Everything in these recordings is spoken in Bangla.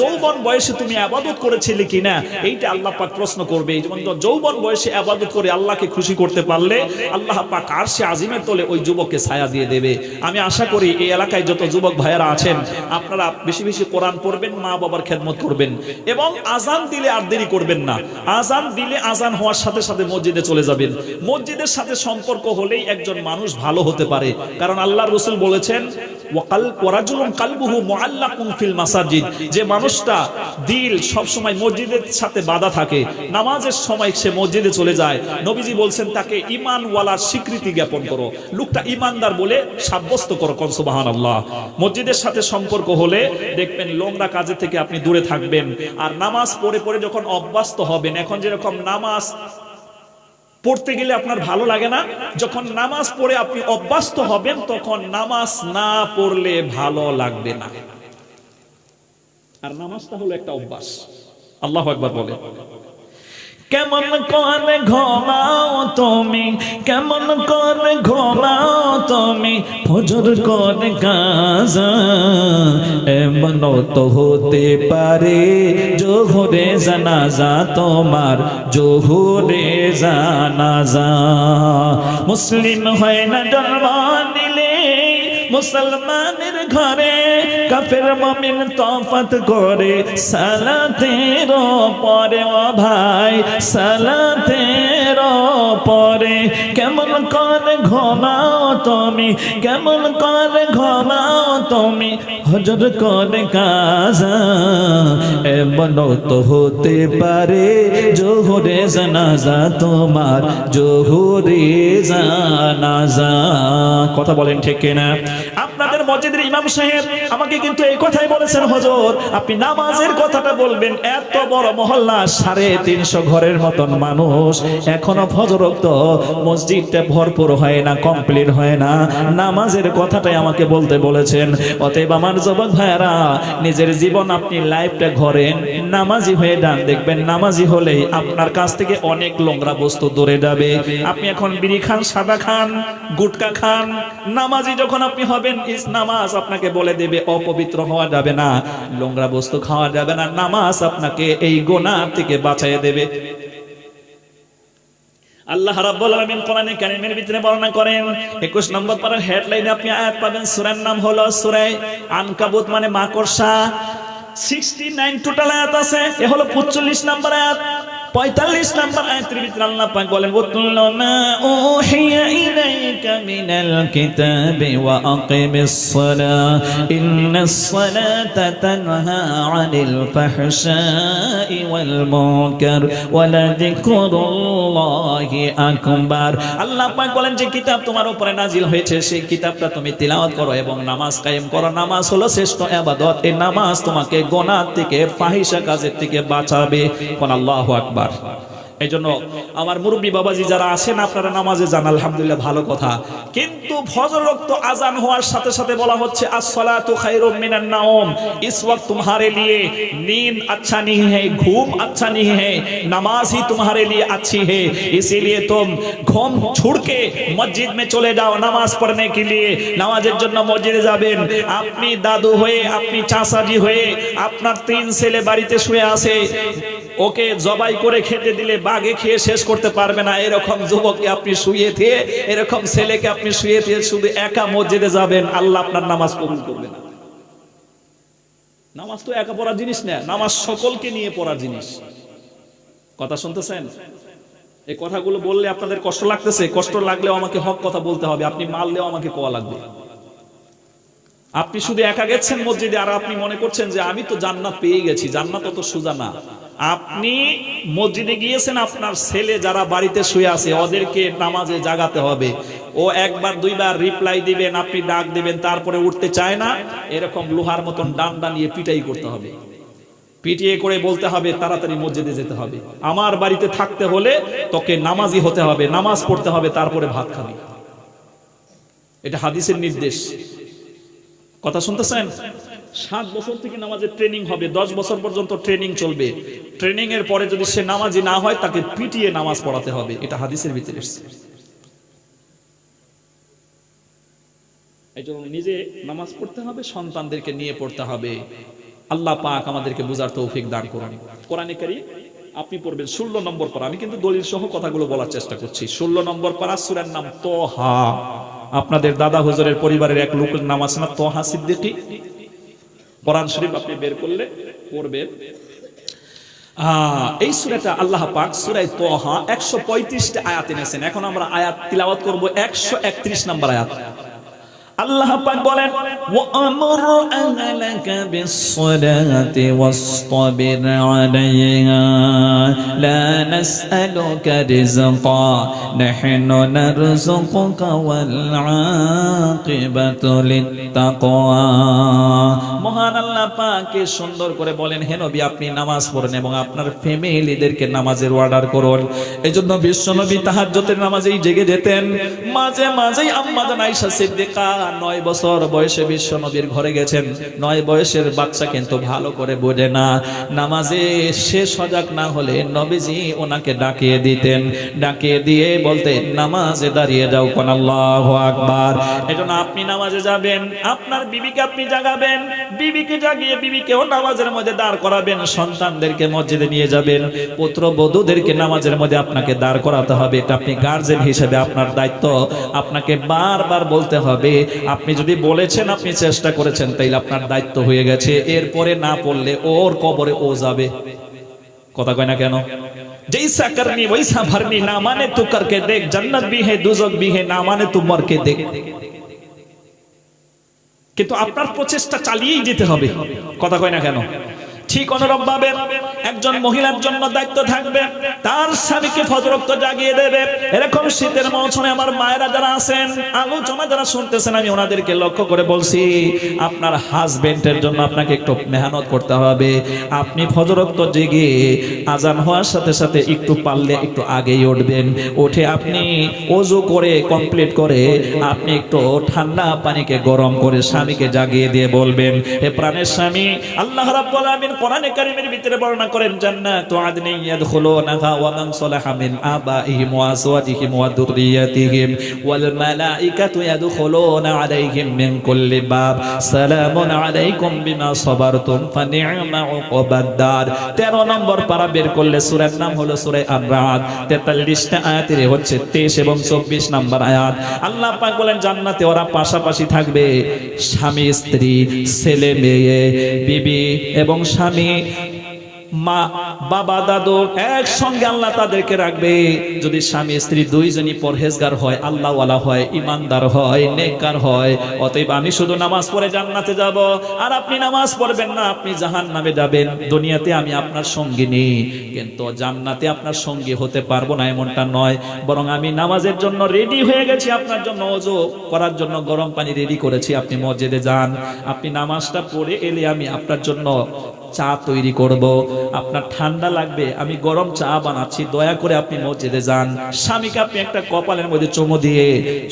যৌবন বয়সে তুমি ইবাদত করেছিলে কিনা, এইটা আল্লাহ পাক প্রশ্ন করবে। যৌবন বয়সে ইবাদত করে আল্লাহকে খুশি করতে পারলে আল্লাহ পাক আরশে আজিমের তলে ওই যুবককে ছায়া দিয়ে দেবে। আমি আশা করি এই এলাকায় যত যুবক ভাইয়েরা আছেন আপনারা বেশি বেশি কোরআন পড়বেন, মা বাবার খেদমত করবেন এবং আজান দিলে আর দেরি করবেন না। আজান দিলে আজান হওয়ার সাথে সাথে মসজিদে চলে যাবেন। মসজিদের সাথে সম্পর্ক হলেই একজন মানুষ ভালো হতে পারে, কারণ আল্লাহর রাসূল বলেছেন যে মানুষটা দিল সব সময় মসজিদের সাথে বাঁধা থাকে, নামাজের সময় সে মসজিদে চলে যায়, নবীজি বলছেন তাকে ঈমানওয়ালার স্বীকৃতি জ্ঞাপন করো, লোকটা ঈমানদার বলে সাব্যস্ত করো। কোন সুবহানাল্লাহ। মসজিদের সাথে সম্পর্ক হলে দেখবেন নোংরা কাজে থেকে আপনি দূরে থাকবেন। আর নামাজ পড়ে পড়ে যখন অভ্যস্ত হবেন, এখন যেরকম নামাজ পড়তে গেলে আপনার ভালো লাগে না, যখন নামাজ পড়ে আপনি অভ্যস্ত হবেন তখন নামাজ না পড়লে ভালো লাগবে না। আর নামাজটা হলো একটা অভ্যাস। আল্লাহু আকবার বলে। কেমন করে ঘুমাও তুমি, কেমন করে ঘুমাও তুমি, ফজর করে কাজা এমন তো হতে পারে জোহরে জানাজা তোমার, জোহরে জানাজা। মুসলিম হয় না জন্ম নিলে মুসলমানের ঘরে, কাফের মুমিন তফাত করে সালাতের পরে। ও ভাই সালাতের পরে কেমন করে ঘুমাও তুমি, কেমন করে ঘুমাও তুমি, হজর করে কাজা এমন তো হতে পারে জোহরে জানাজা তোমার, জোহরে জানাজা। কথা বলেন ঠিক কিনা? আপনাদের মসজিদের ইমাম সাহেব আমাকে কিন্তু এই কথাই বলেছেন, হুজুর আপনি নামাজের কথাটা বলবেন। এত বড় মহল্লা, 350 ঘরের মতন মানুষ, এখনো ফজর ওয়াক্ত মসজিদটা ভরপুর হয় না, কমপ্লিট হয় না, নামাজের কথাটাই আমাকে বলতে বলেছেন। অতএব আমার যুবক ভাইরা, নিজের জীবন আপনি লাইফটা ঘরেন, নামাজি হয়ে যান, দেখবেন নামাজি হলেই আপনার কাছ থেকে অনেক নোংরা বস্তু দূরে যাবে। আপনি এখন বিড়ি খান, সাদা খান, গুটকা খান, নামাজি যখন আপনি হবেন নামাজ আপনাকে বলে দেবে অপবিত্র হওয়া যাবে না, নোংরা বস্তু খাওয়া যাবে না, নামাজ আপনাকে এই গুনাহ থেকে বাঁচিয়ে দেবে। আল্লাহ রাব্বুল আলামিন কোরআনে কারীমের ভিতরে বর্ণনা করেন, 21 নম্বর পারার হেডলাইনে আপনি আয়াত পাবেন, সূরার নাম হলো সূরা আনকাবুত, মানে মাকড়সা। 69 টোটাল আয়াত আছে, এ হলো 45 নম্বর আয়াত। 45 নম্বর আয়াতের ভিতরে আল্লাহ পাক বলেন, ওয়াতুল মা উহিয়া ইলাইকা মিনাল কিতাবি ওয়া আকিমিস সালাহ ইন্নাস সালাতা তানহা আনিল ফাহশাই ওয়াল মুনকার ওয়া লাযিকরুল্লাহি আকবার। আল্লাহ পাক বলেন যে কিতাব তোমার উপরে নাজিল হয়েছে, সেই কিতাবটা তুমি তিলাওয়াত করো এবং নামাজ কায়েম করো। নামাজ হলো শ্রেষ্ঠ ইবাদত। এই নামাজ তোমাকে গুনাহ থেকে, ফাহিশা কাজের থেকে বাঁচাবে। কোন আল্লাহু আকবার। এই জন্য আমার মুরব্বী বাবাজি যারা আছেন, আপনারা নামাজে যান, আলহামদুলিল্লাহ, ভালো কথা। কিন্তু ফজর ওয়াক্ত আজান হওয়ার সাথে সাথে বলা হচ্ছে আসসালাতু খায়রুম মিনান নাওম, इस वक्त तुम्हारे लिए नींद अच्छा नहीं है, घूम अच्छा नहीं है, नमाज ही तुम्हारे लिए अच्छी है, इसीलिए तुम घूम छोड़ के मस्जिद में चले जाओ नामाज पढ़ने के लिए। নামাজের জন্য মসজিদে যাবেন। আপনি দাদু হয়ে, আপনি চাচাজি হয়ে, আপনার 3 ছেলে বাড়িতে শুয়ে আছে, ওকে জবাই করে খেতে দিলে বাঘে খেয়ে শেষ করতে পারবে না, এরকম যুবককে আপনি শুয়ে দিয়ে, এরকম ছেলেকে আপনি শুয়ে দিয়ে শুধু একা মসজিদে যাবেন, আল্লাহ আপনার নামাজ কবুল করবে না। নামাজ তো একা পড়ার জিনিস না, নামাজ সকলকে নিয়ে পড়ার জিনিস। কথা শুনতেছেন? এই কথাগুলো বললে আপনাদের কষ্ট লাগতেছে? কষ্ট লাগলেও আমাকে হক কথা বলতে হবে, আপনি মারলেও আমাকে কোয়া লাগবে। আপনি শুধু একা গেছেন মসজিদে আর আপনি মনে করছেন যে আমি তো জান্নাত পেয়ে গেছি। জান্নাত অত সোজা না। আপনি মসজিদে গিয়েছেন, আপনার ছেলে যারা বাড়িতে শুয়ে আছে ওদেরকে নামাজে জাগাতে হবে। ও একবার দুইবার রিপ্লাই দিবেন, আপনি ডাক দিবেন, তারপরে উঠতে চায় না, এরকম লোহার মতন ডান্ডা নিয়ে পিটাই করতে হবে। পিটিয়ে করে বলতে হবে তাড়াতাড়ি মসজিদে যেতে হবে। আমার বাড়িতে থাকতে হলে তোকে নামাজি হতে হবে, নামাজ পড়তে হবে, তারপরে ভাত খাবি। এটা হাদিসের নির্দেশ। কথা শুনতেছেন? 7 বছর থেকে নামাজের ট্রেনিং হবে, 10 বছর পর্যন্ত ট্রেনিং চলবে। ট্রেনিং এর পরে যদি সে নামাজি না হয় তাকে পিটিয়ে নামাজ পড়াতে হবে। এটা হাদিসের ভিতরে এসেছে। জন্য নিজে নামাজ পড়তে হবে, সন্তানদেরকে নিয়ে পড়তে হবে। আল্লাহ পাক আমাদেরকে বুঝার তৌফিক দান করুন। কোরআনে কারীম আপনি পড়বেন 16 নম্বর পারা। আমি কিন্তু দলিল সহ কথাগুলো বলার চেষ্টা করছি। 16 নম্বর পারা, সূরার নাম তোহা। আপনাদের দাদা হুজুরের পরিবারের এক লোকের নাম আছে না, তোহা সিদ্দিকী? কোরআন শরীফ আপনি বের করলে পড়বেন। এই সূরাটা আল্লাহ পাক সূরা তোহা 135টা আয়াত এনেছেন। এখন আমরা আয়াত তিলাওয়াত করব 131 নম্বর আয়াত। আল্লাহ পাক বলেন, ওয়া'মুর আহলাকা বিস-সালাতি ওয়াসতাবির আলাইহা লা নাসআলুকা রিজকা নাহনু নারযুকুকা ওয়াল আকিবাতু লিত-তাকওয়া। মহান আল্লাহ পাক সুন্দর করে বলেন, হে নবী আপনি নামাজ পড়েন এবং আপনার ফ্যামিলিদেরকে নামাজের অর্ডার করুন। এজন্য বিশ্বনবী তাহাজ্জুদের নামাজেই জেগে যেতেন। মাঝে মাঝেই আম্মা জান আয়েশা সিদ্দিকা 9 বছর বয়সে বিশ্ব নবীর ঘরে গেছেন। 9 বয়সের বাচ্চা কিন্তু ভালো করে বোঝে না। নামাজে সে সজাগ না হলে নবীজি ওনাকে ডাকিয়ে দিতেন, ডাকিয়ে দিয়ে বলতেন নামাজে দাঁড়িয়ে যাও, কোন আল্লাহু আকবার। এজন্য আপনি নামাজে যাবেন, আপনার বিবিকে আপনি জাগাবেন, বিবিকে জাগিয়ে বিবিকেও নামাজের মধ্যে দাঁড় করাবেন, সন্তানদেরকে মসজিদে নিয়ে যাবেন, পুত্রবধূদেরকে নামাজের মধ্যে আপনাকে দাঁড় করাতে হবে। এটা আপনি গার্জিয়ান হিসেবে আপনার দায়িত্ব। আপনাকে বারবার বলতে হবে। আপনি যদি বলেছেন, আপনি চেষ্টা করেছেন, তাইলে আপনার দায়িত্ব হয়ে গেছে। এরপরে না পড়লে ওর কবরে ও যাবে। কথা কয় না কেন? जैसा करनी वैसा भरनी, ना माने तू करके देख, जन्नत भी है दोजख भी है, ना माने तू मर के देख। কিন্তু আপনার প্রচেষ্টা চালিয়েই যেতে হবে। কথা কয় না কেন? ঠিক অনুরূপভাবে একজন মহিলার জন্য দায়িত্ব থাকবে, তার স্বামীকে ফজর ওয়াক্ত জাগিয়ে দেবে। এরকম শীতের মৌসুমে আমার মায়েরা যারা আছেন, আলোচনা যারা শুনতেছেন, আমি ওনাদেরকে লক্ষ্য করে বলছি, আপনার হাজবেন্ডের জন্য আপনাকে একটু মেহনত করতে হবে। আপনি ফজর ওয়াক্ত জেগে আজান হওয়ার সাথে সাথে একটু পারলে একটু আগেই উঠবেন। উঠে আপনি ওযু করে কমপ্লিট করে আপনি একটু ঠান্ডা পানিকে গরম করে স্বামীকে জাগিয়ে দিয়ে বলবেন, হে প্রাণের স্বামী, আল্লাহ রাব্বুল আলামিন কোরআনে কারীমের ভিতরে বর্ণনা করেন, জান্নাতু আদনি ইয়াদখুলুনাহা ওয়া মান সালাহা মিন আবাইহিম ওয়া আজওয়াজিহিম ওয়া যুররিয়াতিহিম ওয়াল মালাইকাতু ইয়াদখুলুনা আলাইহিম মিন কুল্লি বাব সালামুন আলাইকুম বিমা সাবারতুম ফানি'মা উকবাদ-দার। 13 নম্বর পারা বের করলে সূরার নাম হলো সূরা আর-রাদ। 43টা আয়াতের হচ্ছে 23 এবং 24 নম্বর আয়াত। আল্লাহ পাক বলেন জান্নাতে ওরা পাশাপাশি থাকবে, স্বামী স্ত্রী, ছেলে মেয়ে, বিবি এবং স্বামী, মা বাবা দাদু একসঙ্গে আল্লাহ তাদেরকে রাখবে। যদি স্বামী স্ত্রী দুইজনই পরহেজগার হয়, আল্লাহওয়ালা হয়, ইমানদার হয়, নেককার হয়, অতএব আমি শুধু নামাজ পড়ে জান্নাতে যাব আর আপনি নামাজ পড়বেন না, আপনি জাহান্নামে যাবেন। দুনিয়াতে আমি আপনার সঙ্গিনী, কিন্তু জান্নাতে আপনার সঙ্গী হতে পারবো না এমনটা নয়, বরং আমি নামাজের জন্য রেডি হয়ে গেছি, আপনার জন্য ওযু করার জন্য গরম পানি রেডি করেছি। আপনি মসজিদে যান, আপনি নামাজটা পড়ে এলে আমি আপনার জন্য চা তৈরি করব। আপনার ঠান্ডা লাগবে, আমি গরম চা বানাচ্ছি, দয়া করে আপনি মসজিদে যান। স্বামীকে আপনি একটা কপালের মধ্যে চুমু দিয়ে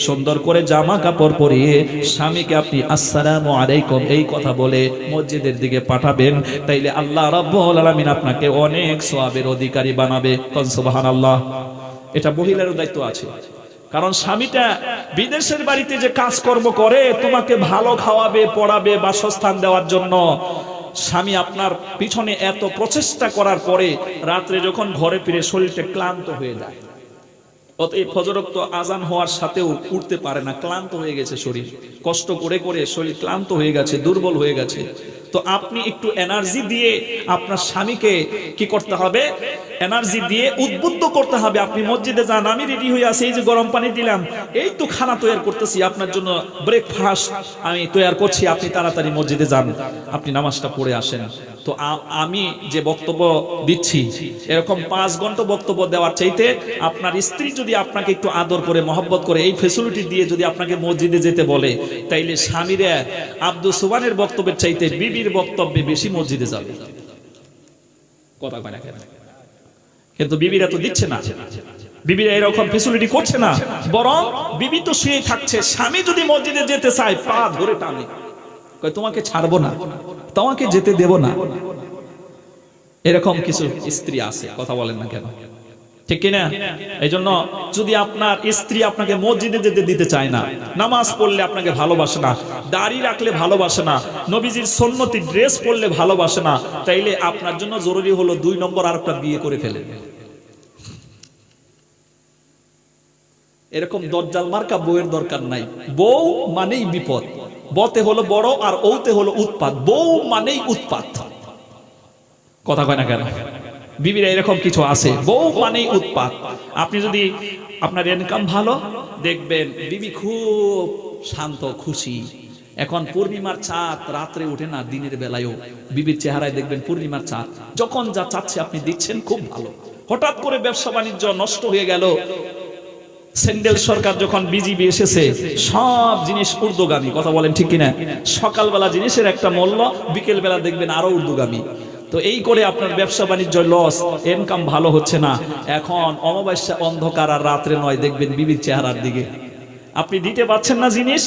সুন্দর করে জামা কাপড় পরিয়ে স্বামীকে আপনি আসসালামু আলাইকুম এই কথা বলে মসজিদের দিকে পাঠাবেন। তাইলে আল্লাহ রাব্বুল আলামিন আপনাকে অনেক সওয়াবের অধিকারী বানাবে। সুবহানাল্লাহ। এটা মহিলারও দায়িত্ব আছে, কারণ স্বামীটা বিদেশের বাড়িতে যে কাজকর্ম করে, তোমাকে ভালো খাওয়াবে, পড়াবে, বাসস্থান দেওয়ার জন্য, স্বামী আপনার পিছনে এত প্রচেষ্টা করার পরে রাত্রে যখন ঘরে ফিরে শরীরটা ক্লান্ত হয়ে যায়, অতএব ফজর ওয়াক্ত আজান হওয়ার সাথেও উঠতে পারে না, ক্লান্ত হয়ে গেছে শরীর, কষ্ট করে করে শরীর ক্লান্ত হয়ে গেছে, দুর্বল হয়ে গেছে। তো আপনি একটু এনার্জি দিয়ে আপনার স্বামীকে কি করতে হবে? এনার্জি দিয়ে উদ্বুদ্ধ করতে হবে। আপনি মসজিদে যান, আমি রেডি হয়ে আছি, এই যে গরম পানি দিলাম, এই তো খানা তৈরি করতেছি, আপনার জন্য ব্রেকফাস্ট আমি তৈরি করছি, আপনি তাড়াতাড়ি মসজিদে যান, আপনি নামাজটা পড়ে আসেন। তো আমি যে বক্তব্য দিচ্ছি, এরকম 5 ঘন্টা বক্তব্য দেওয়ার চাইতে আপনার স্ত্রী যদি আপনাকে একটু আদর করে, মহব্বত করে, এই ফ্যাসিলিটি দিয়ে যদি আপনাকে মসজিদে যেতে বলে, তাইলে স্বামীরা আব্দুল সুবহানের বক্তব্যের চাইতে বিবির বক্তব্যে বেশি মসজিদে যাবে। কথা কয় না কেন? কিন্তু বিবিরা তো দিচ্ছে না, বিবিরা এরকম ফ্যাসিলিটি করছে না, বরং বিবি তো শুয়ে থাকছে, স্বামী যদি মসজিদে যেতে চায় পা ধরে টানে, কয় তোমাকে ছাড়বো না, তোমাকে যেতে দেব না। এরকম কিছু স্ত্রী আছে, কথা বলেন না কেন? ঠিক কিনা? এই জন্য যদি আপনার স্ত্রী আপনাকে মসজিদে যেতে দিতে চায় না, নামাজ পড়লে আপনাকে ভালোবাসে না, দাড়ি রাখলে ভালোবাসে না, নবীজির সুন্নতি ড্রেস পরলে ভালোবাসে না, তাইলে আপনার জন্য জরুরি হলো 2 নম্বর আরেকটা বিয়ে করে ফেলেন। এরকম দজ্জাল মার্কা বউয়ের দরকার নাই। বউ মানেই বিপদ, বতে হলো বড় আর ওতে হলো উৎপাত। বউ মানেই উৎপাত, কথা কয় না কেন? বিবিরা এরকম কিছু আছে, বউ মানেই উৎপাত। আপনি যদি আপনার ইনকাম ভালো, দেখবেন বিবি খুব শান্ত খুশি। এখন পূর্ণিমার চাঁদ রাত্রে উঠে না, দিনের বেলায়ও বিবির চেহারায় দেখবেন পূর্ণিমার চাঁদ। যখন যা চাচ্ছে আপনি দিচ্ছেন, খুব ভালো। হঠাৎ করে ব্যবসা বাণিজ্য নষ্ট হয়ে গেল, সেন্ডেল সরকার যখন বিজিবি এসেছে, সব জিনিস ঊর্ধ্বগামী, কথা বলেন ঠিক কিনা? সকালবেলা জিনিসের একটা মূল্য, বিকেল বেলা দেখবেন আরো ঊর্ধ্বগামী। তো এই করে আপনার ব্যবসা বাণিজ্য লস, ইনকাম ভালো হচ্ছে না। এখন অমাবস্যা অন্ধকার আর রাত্রে নয়, দেখবেন বিবির চেহারার দিকে আপনি দিতে পারছেন না জিনিস,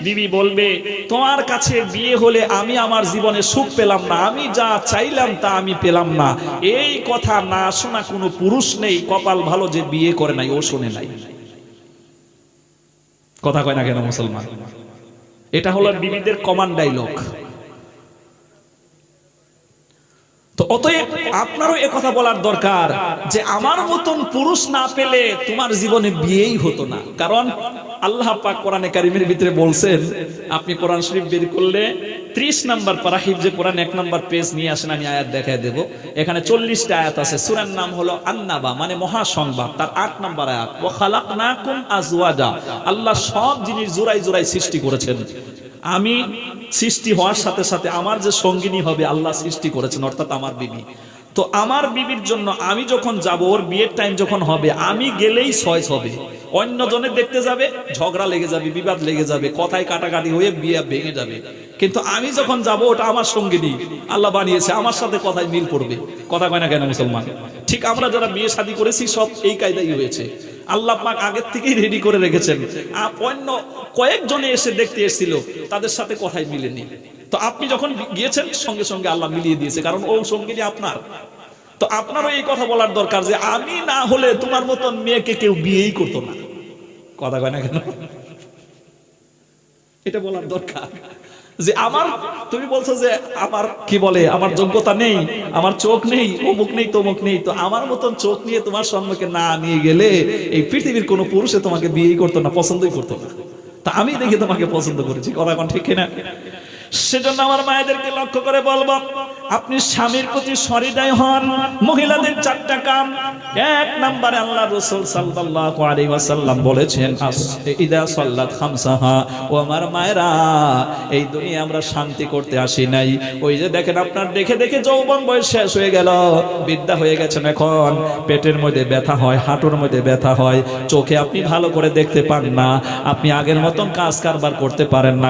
বিবি বলবে তোমার কাছে বিয়ে হলে আমি আমার জীবনে সুখ পেলাম না, আমি যা চাইলাম তা আমি পেলাম না। এই কথা না শোনা কোনো পুরুষ নেই, কপাল ভালো যে বিয়ে করে নাই, ও শোনে নাই। কথা কয় না কেন মুসলমান? এটা হলো বিবিদের কমন ডায়লগ। তো অতএব আপনারও কথা বলার দরকার যে আমার মতন পুরুষ না পেলে তোমার জীবনে বিয়েই হতো না। কারণ আল্লাহ পাক কোরআনে কারিমের ভিতরে বলছেন, আপনি কোরআন শরীফ বের করলে 30 নম্বর পারা হিফজে কোরআন 1 নম্বর পেজ নিয়ে আসেন, আমি আয়াত দেখায় দেব। এখানে 40টা আয়াত আছে। সূরার নাম হলো আন-নাবা, মানে মহাসংবাদ। তার 8 নম্বর আয়াত, ওয়া খালাকনাকুম আজওয়াজা। আল্লাহ সব জিনিস জোড়ায় জোড়ায় সৃষ্টি করেছেন। আমি সৃষ্টি হওয়ার সাথে সাথে আমার যে সঙ্গিনী হবে আল্লাহ সৃষ্টি করেছেন, অর্থাৎ আমার বিবি। তো আমার বিবির জন্য আমি যখন যাব, ওর বিয়ের টাইম যখন হবে, আমি গেলেই ছয় হবে। অন্য জনের দেখতে যাবে, ঝগড়া লেগে যাবে, বিবাদ লেগে যাবে, কথায় কাটাকাটি হয়ে বিয়ে ভেঙে যাবে। কিন্তু আমি যখন যাব, ওটা আমার সঙ্গিনী, আল্লাহ বানিয়েছে, আমার সাথে কথায় মিল পড়বে। কথা কয় না কেন মুসলমান? ঠিক আমরা যারা বিয়ে শাদী করেছি সব এই কায়দাই হয়েছে। আল্লাহ পাক আগের থেকেই রেডি করে রেখেছেন। অন্য কয়েকজনে এসে দেখতে এসেছিল, তাদের সাথে কথাই মিলেনি। তো আপনি যখন গিয়েছেন, সঙ্গে সঙ্গে আল্লাহ মিলিয়ে দিয়েছে, কারণ ও সঙ্গিনী আপনার। তো আপনারও এই কথা বলার দরকার যে আমি না হলে তোমার মতন মেয়েকে কেউ বিয়েই করতো না। কথা কয় না কেন? এটা বলার দরকার যে আমার, তুমি বলছো যে আমার কি বলে, আমার যোগ্যতা নেই, আমার চোখ নেই, অমুক নেই, তমুক নেই। তো আমার মতন চোখ নিয়ে তোমার সম্মুখে না নিয়ে গেলে এই পৃথিবীর কোনো পুরুষে তোমাকে বিয়েই করতো না, পছন্দই করতো না। তা আমি দেখে তোমাকে পছন্দ করেছি। কথা কোন ঠিক কিনা? সেজন্য আমার মায়েদেরকে লক্ষ্য করে বলবো, আপনি স্বামীর প্রতি সহৃদয় হন। মহিলাদের 4টা কাম। 1 নম্বরে আল্লাহ রাসূল সাল্লাল্লাহু আলাইহি ওয়াসাল্লাম বলেছেন, ইদা সাল্লাত খামসাহা। ও আমার মায়েরা, এই দুনিয়া আমরা শান্তি করতে আসি নাই। ওই যে দেখেন, আপনার দেখে দেখে যৌবন বয়স শেষ হয়ে গেল, বিদ্যা হয়ে গেছেন, এখন পেটের মধ্যে ব্যথা হয়, হাঁটুর মধ্যে ব্যথা হয়, চোখে আপনি ভালো করে দেখতে পান না, আপনি আগের মতন কাজ কারবার করতে পারেন না,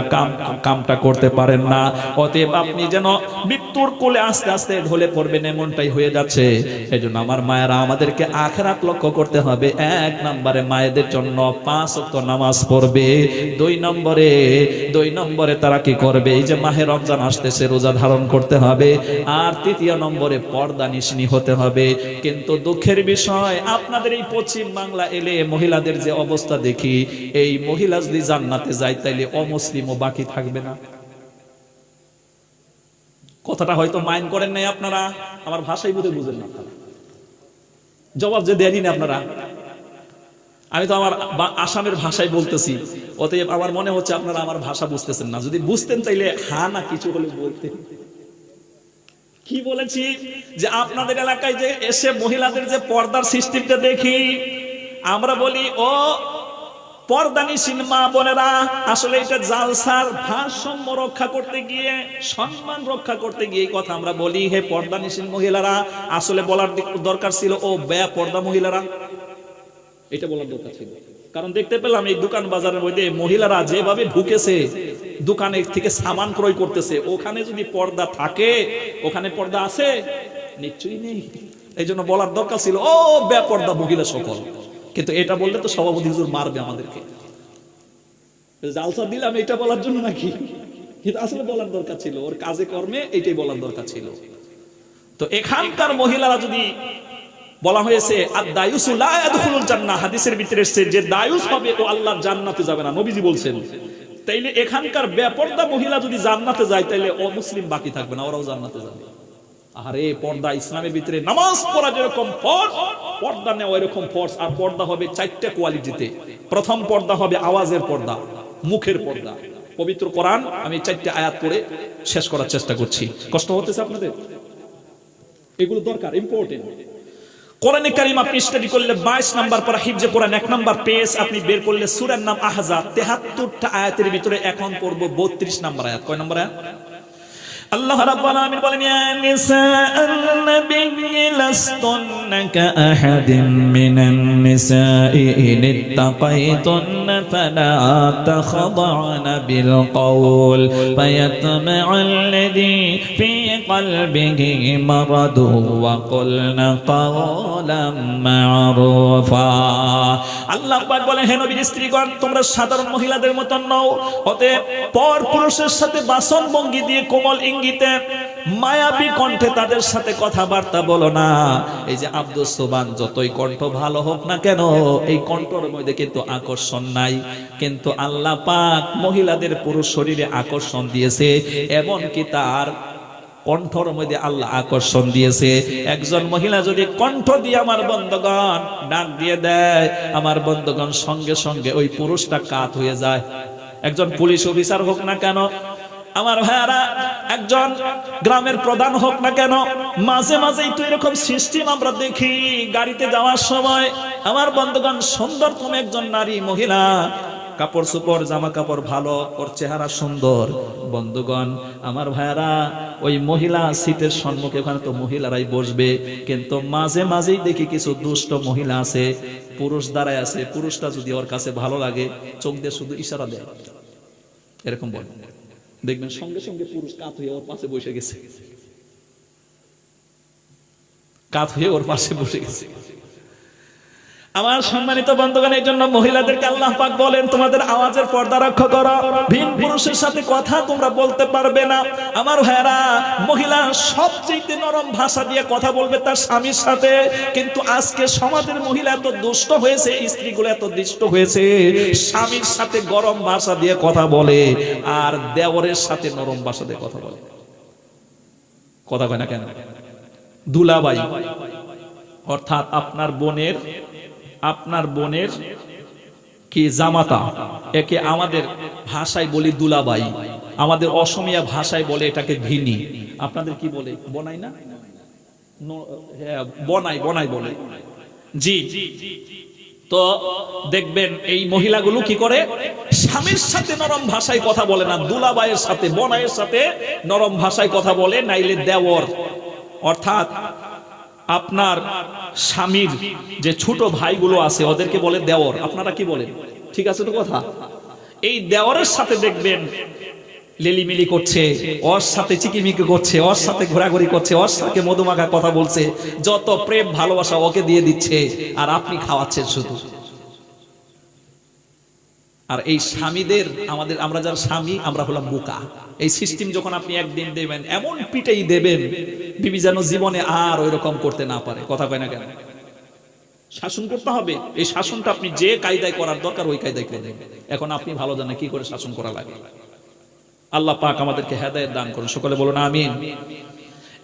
কামটা করতে পারেন না। অতএব আপনি যেন মৃত্যুর কোলে আস্তে আস্তে ঢলে পড়বেন, এমনটাই হয়ে যাচ্ছে। এজন্য আমার মায়েরা, আমাদেরকে আখিরাত লক্ষ্য করতে হবে। 1 নম্বরে মায়েদের জন্য 5 ওয়াক্ত নামাজ পড়বে। 2 নম্বরে তারা কি করবে? এই যে মাহে রমজান আসতেছে, রোজা ধারণ করতে হবে। আর 3 নম্বরে পর্দা নিশিনী হতে হবে। কিন্তু দুঃখের বিষয়, আপনাদের এই পশ্চিম বাংলা এলে মহিলাদের যে অবস্থা দেখি, এই মহিলা যদি জান্নাতে যায়, তাইলে অমুসলিমও বাকি থাকবে না। কথাটা হয়তো মাইন্ড করেন নাই আপনারা, আমার ভাষাই বোধহয় বুঝেন না, জবাব যে দেনই না আপনারা। আমি তো আমার আসামের ভাষায় বলতেছি, অতএব আমার মনে হচ্ছে আপনারা আমার ভাষা বুঝতেছেন না। যদি বুঝতেন তাইলে হ্যাঁ না কিছু হলে বলতেন। কি বলেছি যে আপনাদের এলাকায় যে এসে মহিলাদের যে পর্দার সিস্টেমটা দেখি, আমরা বলি ও পর্দানিসীন মা বোনেরা, আসলে এটা জালসার ভারসাম্য রক্ষা করতে গিয়ে, সম্মান রক্ষা করতে গিয়ে এই কথা আমরা বলি। হে পর্দানিসীন মহিলারা, আসলে বলার দরকার ছিল ও বেয়া পর্দা মহিলারা, এটা বলার দরকার ছিল। কারণ দেখতে পেলাম এই দোকান বাজারের মধ্যে মহিলারা যেভাবে ঢুকেছে, দোকানে থেকে সামান ক্রয় করতেছে, ওখানে যদি পর্দা থাকে, ওখানে পর্দা আছে? নিশ্চয়ই নেই। এই জন্য বলার দরকার ছিল ও বেপর্দা মহিলা সকল। কিন্তু এটা বললে তো সভাপতি হুজুর মারবে আমাদেরকে। জালসা দিলাম এটা বলার জন্য নাকি? কিন্তু আসলে বলার দরকার ছিল, ওর কাজে কর্মে এটাই বলার দরকার ছিল। তো এখানকার মহিলারা যদি বলা হয়েছে আদ-দায়ুসু লা ইয়াদখুলুল জান্নাহ, হাদিসের ভিতরে এসেছে যে দায়ুস হবে ও আল্লাহর জান্নাতে যাবে না, নবীজি বলছেন। তাইলে এখানকার বেপরদা মহিলা যদি জান্নাতে যায় তাইলে অমুসলিম বাকি থাকবে না, ওরাও জান্নাতে যাবে। আরে পর্দা ইসলামের ভিতরে নামাজ পড়া যেরকম ফরজ, পর্দা নেওয়া এরকম ফরজ। আর পর্দা হবে 4টা কোয়ালিটিতে। প্রথম পর্দা হবে আওয়াজের পর্দা, মুখের পর্দা। পবিত্র কোরআন আমি 4টা আয়াত পড়ে শেষ করার চেষ্টা করছি, কষ্ট হতেছে আপনাদের? এগুলো দরকার, ইম্পর্টেন্ট। কোরআনে কারীম আপনি স্টাডি করলে 22 নাম্বার পারা হিফজে কোরআন 1 নাম্বার পেজ আপনি বের করলে সূরার নাম আহজাব, 73টা আয়াতের ভিতরে এখন পড়ব 32 নাম্বার আয়াত। কয় নাম্বার আয়াত? আল্লাহ রাব্বুল আলামিন বলেন, ইয়া নিসাআন নাবিয়্যি লাস্তুন্না কাআহাদিম মিনান নিসাই ইন ইত্তাকাইতুন্না ফালা তাখদা'না বিল কওল ফায়াতমা'আল্লাযী ফী কলবিহি মারাদু ওয়া কুলনা কওলাম মা'রুফা। আল্লাহ পাক বলেন, হে নবীর স্ত্রীগণ, তোমরা সাধারণ মহিলাদের মত নও, অতএব পর পুরুষের সাথে বাসন ভঙ্গি দিয়ে কোমল ইঙ্গিতে মায়াবী কণ্ঠে তাদের সাথে কথাবার্তা বলো না। এই যে আব্দুস সুবহান, যতই কণ্ঠ ভালো হোক না কেন, এই কণ্ঠের মধ্যে কিন্তু আকর্ষণ নাই। কিন্তু আল্লাহ পাক মহিলাদের পুরো শরীরে আকর্ষণ দিয়েছে, এমনকি তার কণ্ঠর মধ্যে আল্লাহ আকর্ষণ দিয়েছে। একজন মহিলা যদি কণ্ঠ দিয়ে আমার বন্ধগণ ডাক দিয়ে দেয়, আমার বন্ধগণ সঙ্গে সঙ্গে ওই পুরুষটা কাত হয়ে যায়। একজন পুলিশ অফিসার হোক না কেন, আমার ভাইয়ারা, একজন গ্রামের প্রধান হোক না কেন, মাঝে মাঝেই তো এরকম সিস্টেম আমরা দেখি। গাড়িতে যাওয়ার সময় আমার বন্ধুগণ সুন্দরতম একজন নারী মহিলা, কাপড় চোপড় জামা কাপড় ভালো, ওর চেহারা সুন্দর, বন্ধুগণ আমার ভাইয়ারা, ওই মহিলা সিটের সম্মুখে, ওখানে তো মহিলারাই বসবে, কিন্তু মাঝে মাঝেই দেখি কিছু দুষ্ট মহিলা আছে, পুরুষ দাঁড়ায় আছে। পুরুষটা যদি ওর কাছে ভালো লাগে, চোখ দিয়ে শুধু ইশারা দেয়, এরকম বলে, দেখবেন সঙ্গে সঙ্গে পুরুষ কাত হয়ে ওর পাশে বসে গেছে, কাত হয়ে ওর পাশে বসে গেছে। আমার সম্মানিত বন্ধুগণ, এই জন্য মহিলাদেরকে আল্লাহ পাক বলেন, তোমাদের আওয়াজের পর্দা রক্ষা করো, ভিন পুরুষের সাথে কথা তোমরা বলতে পারবে না। আমার ভাইরা, মহিলা সবচেয়ে নরম ভাষা দিয়ে কথা বলবে তার স্বামীর সাথে, কিন্তু আজকে সমাজের মহিলা এত দুষ্ট হয়েছে, স্ত্রীগুলো এত দুষ্ট হয়েছে, স্বামীর সাথে গরম ভাষা দিয়ে কথা বলে আর দেওরের সাথে নরম ভাষা দিয়ে কথা বলে। কথা কয় না কেন? দুলাভাই অর্থাৎ আপনার বোনের কি জামাতা, একে আমাদের ভাষায় বলি দুলাভাই, আমাদের অসমীয়া ভাষায় বলে এটাকে ভিনি। আপনাদের কি বলে? বনাই না? বনাই, বনাই বলে। জি, তো দেখবেন এই মহিলাগুলো কি করে, স্বামীর সাথে নরম ভাষায় কথা বলে না, দুলাভাইয়ের সাথে, বনাইয়ের সাথে নরম ভাষায় কথা বলে, নাইলে দেওর অর্থাৎ আপনার স্বামীর যে ছোট ভাইগুলো আছে ওদেরকে বলে দেওর। আপনারা কি বলেন? ঠিক আছে তো কথা? এই দেওরের সাথে দেখবেন লেলিমিলি করছে, ওর সাথে চিকিমিকি করছে, ওর সাথে ঘোরাঘুরি করছে, ওর সাথে মধুমাখা কথা বলছে, যত প্রেম ভালোবাসা ওকে দিয়ে দিচ্ছে, আর আপনি খাওয়াচ্ছেন শুধু। আর এই স্বামীদের, আমরা যারা স্বামী, আমরা হলাম বোকা। এই সিস্টেম যখন আপনি একদিন দেবেন, এমন পিটাই দেবেন, বিবি যেন জীবনে আর ওই রকম করতে না পারে। কথা কয় না কেন? শাসন করতে হবে। এই শাসনটা আপনি যে কায়দায় করার দরকার ওই কায়দায় করবেন। এখন আপনি ভালো জানেন কি করে শাসন করা লাগে। আল্লাহ পাক আমাদেরকে হেদায়েত দান করুন, সকলে বলুন আমিন।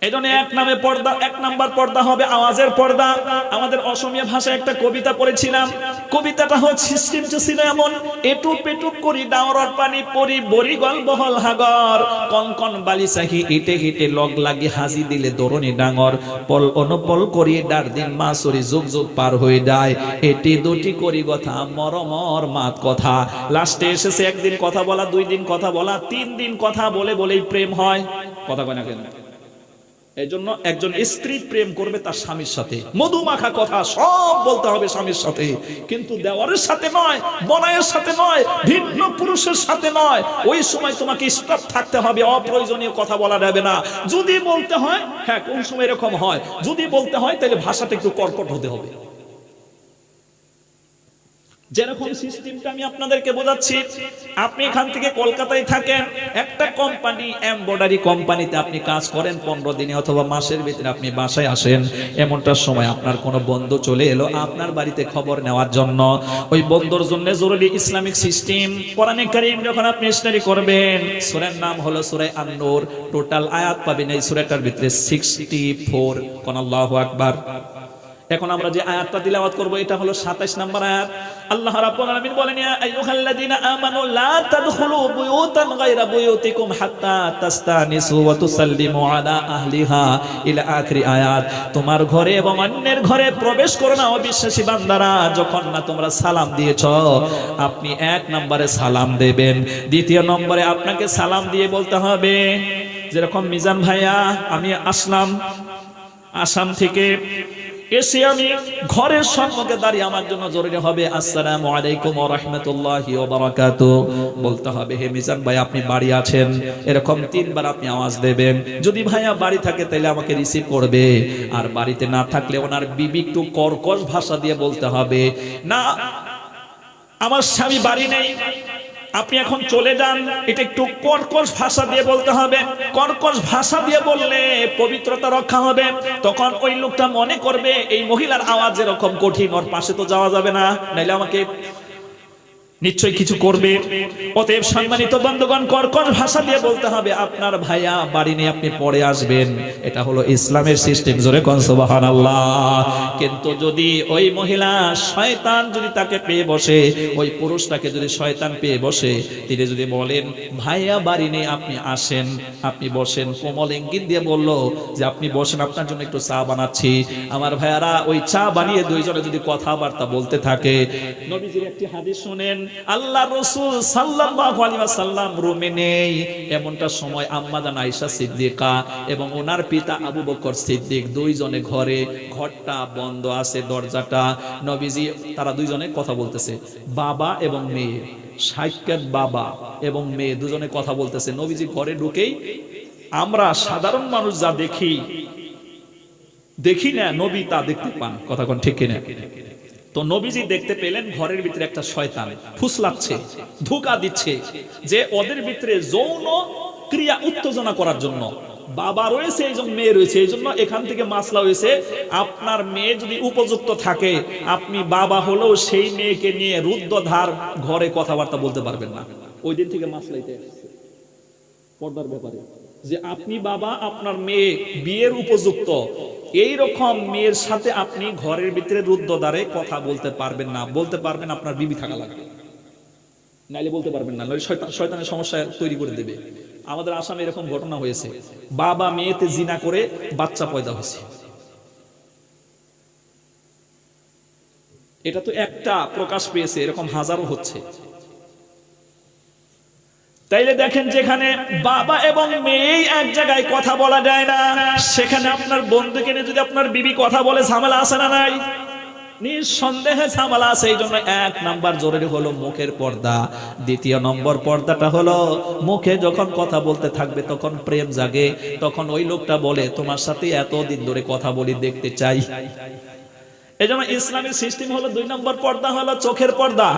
এজন্য এক নাম্বার পর্দা হবে আওয়াজের পর্দা। আমাদের অসমীয়া ভাষায় একটা কবিতা পড়েছিলাম, কবিতাটা হচ্ছে সিস্টেমটা ছিল এমন, এটুপ পেটুপ করি ডাওরর পানি পরি, বরি গল বহল হাগর, কনকন বালি চাহি ইটে হিটে লগ লাগি হাজি দিলে দরনি ডাঙর, পল অনুপল করি ডার দিন মাসরি যুগ যুগ পার হয়ে যায়, এটি দুটি করি কথা মরমর মাত কথা। লাস্টে এসেছে একদিন কথা বলা, 2 দিন কথা বলা, 3 দিন কথা বলে বলেই প্রেম হয়। কথা কয় না কেন? এই জন্য একজন স্ত্রী প্রেম করবে তার স্বামীর সাথে, মধুমাখা কথা সব বলতে হবে স্বামীর সাথে, কিন্তু দেওয়ারের সাথে নয়, বনায়ের সাথে নয়, ভিন্ন পুরুষের সাথে নয়। ওই সময় তোমাকে স্টপ থাকতে হবে, অপ্রয়োজনীয় কথা বলা যাবে না। যদি বলতে হয়, হ্যাঁ কোন সময় এরকম হয়, যদি বলতে হয় তাহলে ভাষাটা একটু কর্কট হতে হবে। যেরকম সিস্টেমটা আমি আপনাদেরকে বোঝাচ্ছি, আপনি এখান থেকে কলকাতায় থাকেন, একটা কোম্পানি এমব্রয়ডারি কোম্পানিতে আপনি কাজ করেন, 15 দিনে অথবা মাসের ভিতরে আপনি বাসায় আসেন। এমনটার সময় আপনার কোনো বন্ধু চলে এলো আপনার বাড়িতে খবর নেওয়ার জন্য। ওই বন্ধুর জন্য জরুরি ইসলামিক সিস্টেম। কোরআনে কারীম যখন আপনি স্টাডি করবেন, সূরার নাম হলো সূরা আন-নূর। টোটাল আয়াত পাবেন এই সূরাটার ভিতরে 64। কোন আল্লাহু আকবার। এখন আমরা যে আয়াতটা তিলাওয়াত করব এটা হলো 27 নম্বর আয়াত। আল্লাহ রাব্বুল আলামিন বলেন, ইয়া আইয়ুহাল্লাযীনা আমানু লা তাদখুলু বুয়ুতান গায়রা বুয়ুতিকুম হাত্তা তাস্তানিসু ওয়া তুসাল্লিমু আলা আহলিহা ইলা আখিরি আয়াত। তোমার ঘরে এবং অন্যের ঘরে প্রবেশ করো না অবিশ্বাসী বান্দারা, যখন না তোমরা সালাম দিয়েছো। আপনি 1 নম্বরে সালাম দেবেন, দ্বিতীয় নম্বরে আপনাকে সালাম দিয়ে বলতে হবে, যেরকম মিজান ভাইয়া আমি আসলাম আসাম থেকে, এসে আমি ঘরের সম্মুখে দাঁড়িয়ে আমার জন্য জরুরি হবে আসসালামু আলাইকুম ওয়া রাহমাতুল্লাহি ওয়া বারাকাতুহু বলতে হবে। হে মিজান ভাই আপনি বাড়ি আছেন, এরকম 3 বার আপনি আওয়াজ দেবেন। যদি ভাইয়া বাড়ি থাকে তাহলে আমাকে রিসিভ করবে, আর বাড়িতে না থাকলে ওনার বিবি একটু কর্কশ ভাষা দিয়ে বলতে হবে, না আমার স্বামী বাড়ি নেই, আপনি এখন চলে যান। এটা একটু কর্কশ ভাষা দিয়ে বলতে হবে। কর্কশ ভাষা দিয়ে বললে পবিত্রতা রক্ষা হবে। তখন ওই লোকটা মনে করবে এই মহিলার আওয়াজ এরকম কঠিন, ওর পাশে তো যাওয়া যাবে না, নাইলে আমাকে নিশ্চয়ই কিছু করবে। অতএব সম্মানিত বন্ধুগণ, কর্কশ ভাষা দিয়ে বলতে হবে আপনার ভাইয়া বাড়ি নিয়ে আপনি পরে আসবেন। এটা হলো ইসলামের সিস্টেম। জোরে কোন সুবহানাল্লাহ। কিন্তু যদি ওই মহিলা শয়তান যদি তাকে পেয়ে বসে, ওই পুরুষটাকে যদি শয়তান পেয়ে বসে, তিনি যদি বলেন ভাইয়া বাড়ি নেই আপনি আসেন, আপনি বসেন, কোমল ইঙ্গিত দিয়ে বলল যে আপনি বসেন, আপনার জন্য একটু চা বানাচ্ছি। আমার ভাইয়ারা ওই চা বানিয়ে দুইজনে যদি কথাবার্তা বলতে থাকে, নবীজির একটি হাদিস শুনেন, আল্লাহ রাসূল সাল্লাল্লাহু আলাইহি ওয়াসাল্লাম রুমে নেই, এমনটা সময় আম্মা জান আয়েশা সিদ্দিকা এবং ওনার পিতা আবু বকর সিদ্দিক দুইজনে ঘরে, ঘরটা বন্ধ আছে দরজাটা, নবীজি তারা দুইজনে কথা বলতেছে, বাবা এবং মেয়ে, সাক্ষাৎ বাবা এবং মেয়ে দুজনে কথা বলতেছে। নবীজি ঘরে ঢুকেই আমরা সাধারণ মানুষ যা দেখি না, নবী তা দেখতে পান। কথা কোন ঠিক কিনা? তো নবীজি দেখতে পেলেন ঘরের ভিতরে একটা শয়তান ফুসলাচ্ছে, ধোঁকা দিচ্ছে যে ওদের ভিতরে যৌন ক্রিয়া উত্তেজনা করার জন্য। বাবা রয়েছে এই জন্য মেয়ে রয়েছে, এই জন্য এখান থেকে মাসলা হয়েছে, আপনার মেয়ে যদি উপযুক্ত থাকে আপনি বাবা হলেও সেই মেয়েকে নিয়ে রুদ্ধধার ঘরে কথাবার্তা বলতে পারবেন না। ওই দিন থেকে মাসলাইতে আসছে পর্দার ব্যাপারে, যে আপনি বাবা, আপনার মেয়ে বিয়ের উপযুক্ত, এই রকম মেয়ের সাথে আপনি ঘরের ভিতরে রুদ্ধদ্বারে কথা বলতে পারবেন না। বলতে পারবেন আপনার বিবি থাকা লাগবে, নাইলে বলতে পারবেন না, নইলে শয়তানের সমস্যা তৈরি করে দেবে। আমাদের আসামে এরকম ঘটনা হয়েছে, বাবা মেয়েতে জিনা করে বাচ্চা পয়দা হয়েছে। এটা তো একটা প্রকাশ পেয়েছে, এরকম হাজারো হচ্ছে। তাইলে দেখেন, যেখানে বাবা এবং মেয়ে এক জায়গায় কথা বলা যায় না, সেখানে আপনার বন্ধুকে নিয়ে যদি আপনার বিবি কথা বলে, ঝামেলা আছে না নাই? নিঃসন্দেহে ঝামেলা আছে। এই জন্য 1 নাম্বার জরুরি হলো মুখের পর্দা। দ্বিতীয় নম্বর পর্দাটা হলো মুখে যখন কথা বলতে থাকবে তখন প্রেম জাগে, তখন ওই লোকটা বলে তোমার সাথে এতদিন ধরে কথা বলি, দেখতে চাই। এজন্য ইসলামের সিস্টেম হলো 2 নম্বর পর্দা হলো চোখের পর্দা।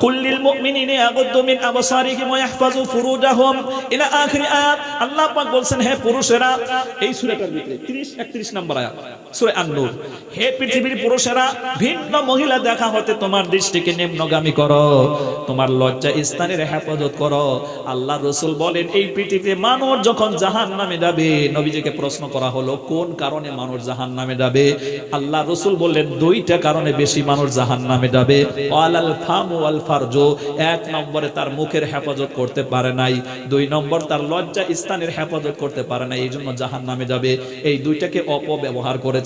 কুল্লিল মুমিনিনা ইয়াগুদ্দু মিন আবসারিহিম ওয়া ইয়াহফাযু ফুরুজাহুম ইলা আখির আয়াত। আল্লাহ পাক বলেন, হে পুরুষেরা, এই সূরাটার ভিতরে 30-31 নম্বর আয়াত সূরা আন-নূর, হে পৃথিবীর পুরুষেরা, ভিন্ন মহিলা দেখা হতে তোমার দৃষ্টিকে নিম্নগামী করো, তোমার লজ্জা স্থানের হেফাজত করো। আল্লাহ রাসূল বলেন, এই পৃথিবীতে মানুষ যখন জাহান্নামে যাবে, নবীজিকে প্রশ্ন করা হলো কোন কারণে মানুষ জাহান্নামে যাবে? আল্লাহ রাসূল বললেন 2টা কারণে বেশি মানুষ জাহান্নামে যাবে। ওয়ালাল ফামু ওয়াল ফারজু, 1 নম্বরে তার মুখের হেফাজত করতে পারে নাই, 2 নম্বর তার লজ্জা স্থানের হেফাজত করতে পারে নাই, এই জন্য জাহান্নামে যাবে। এই 2টাকে অপব্যবহার করেছে।